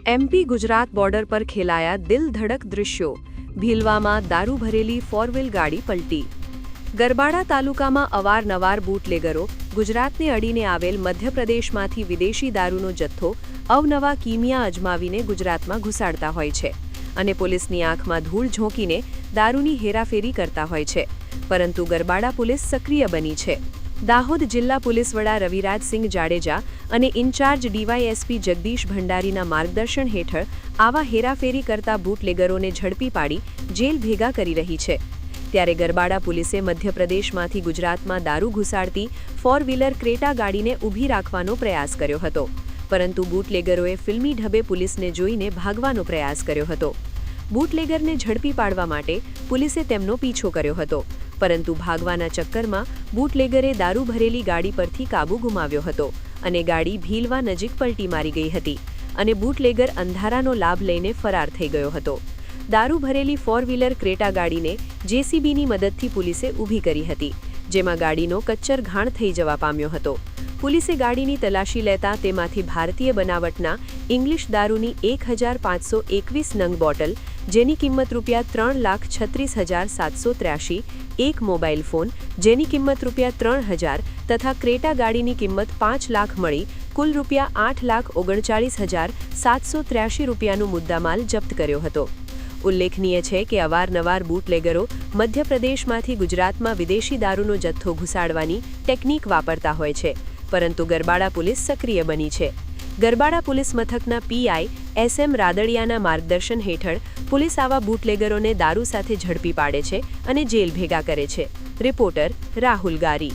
MP Gujarat border પર ખેલાયા દિલ ધડક દૃશ્યો। ભીલવામાં દારૂ ભરેલી ફોર વ્હીલ ગાડી પલટી। ગરબાડા તાલુકામાં અવારનવાર બૂટલેગરો ગુજરાતને અડીને આવેલ મધ્યપ્રદેશમાંથી વિદેશી દારૂનો જથ્થો અવનવા કિમિયા અજમાવીને ગુજરાતમાં ઘુસાડતા હોય છે અને પોલીસની આંખમાં ધૂળ ઝોંકીને દારૂની હેરાફેરી કરતા હોય છે, પરંતુ ગરબાડા પોલીસ સક્રિય બની છે। દાહોદ જિલ્લા પોલીસ વડા રવિરાજસિંહ જાડેજા અને ઇન્ચાર્જ ડીવાયએસપી જગદીશ ભંડારીના માર્ગદર્શન હેઠળ આવા હેરાફેરી કરતા બૂટલેગરોને ઝડપી પાડી જેલ ભેગા કરી રહી છે। ત્યારે ગરબાડા પોલીસે મધ્યપ્રદેશમાંથી ગુજરાતમાં દારૂ ઘુસાડતી ફોર વ્હીલર ક્રેટા ગાડીને ઊભી રાખવાનો પ્રયાસ કર્યો હતો, પરંતુ બૂટલેગરોએ ફિલ્મી ઢબે પોલીસને જોઈને ભાગવાનો પ્રયાસ કર્યો હતો। બૂટલેગરને ઝડપી પાડવા માટે પોલીસે તેમનો પીછો કર્યો હતો, પરંતુ ભાગવાના ચક્કરમાં બૂટલેગરે દારૂ ભરેલી ગાડી પરથી કાબુ ગુમાવ્યો હતો અને ગાડી ભીલવા નજીક પલટી મારી ગઈ હતી અને બૂટલેગર અંધારાનો લાભ લઈને ફરાર થઈ ગયો હતો। દારૂ ભરેલી ફોર વ્હીલર ક્રેટા ગાડીને જેસીબીની મદદથી પોલીસે ઊભી કરી હતી, જેમાં ગાડીનો કચ્ચર ઘાણ થઈ જવા પામ્યો હતો। પોલીસે ગાડીની તલાશી લેતા તેમાંથી ભારતીય બનાવટના ઇંગ્લિશ દારૂની 1521 નંગ બોટલ, જેની કિંમત ₹3,36,783, એક મોબાઈલ ફોન જેની કિંમત ₹3,000 તથા ક્રેટા ગાડીની કિંમત 5 લાખ મળી કુલ ₹8,39,783નો મુદ્દામાલ જપ્ત કર્યો હતો। ઉલ્લેખનીય છે કે અવારનવાર બૂટલેગરો મધ્યપ્રદેશમાંથી ગુજરાતમાં વિદેશી દારૂનો જથ્થો ઘુસાડવાની ટેકનિક વાપરતા હોય છે, પરંતુ ગરબાડા પોલીસ સક્રિય બની છે। ગરબાડા પોલીસ મથકના પીઆઈ એસએમ રાદડિયાના માર્ગદર્શન હેઠળ પોલીસ આવા બૂટલેગરોને દારૂ સાથે ઝડપી પાડે છે અને જેલ ભેગા કરે છે। રિપોર્ટર રાહુલ ગારી।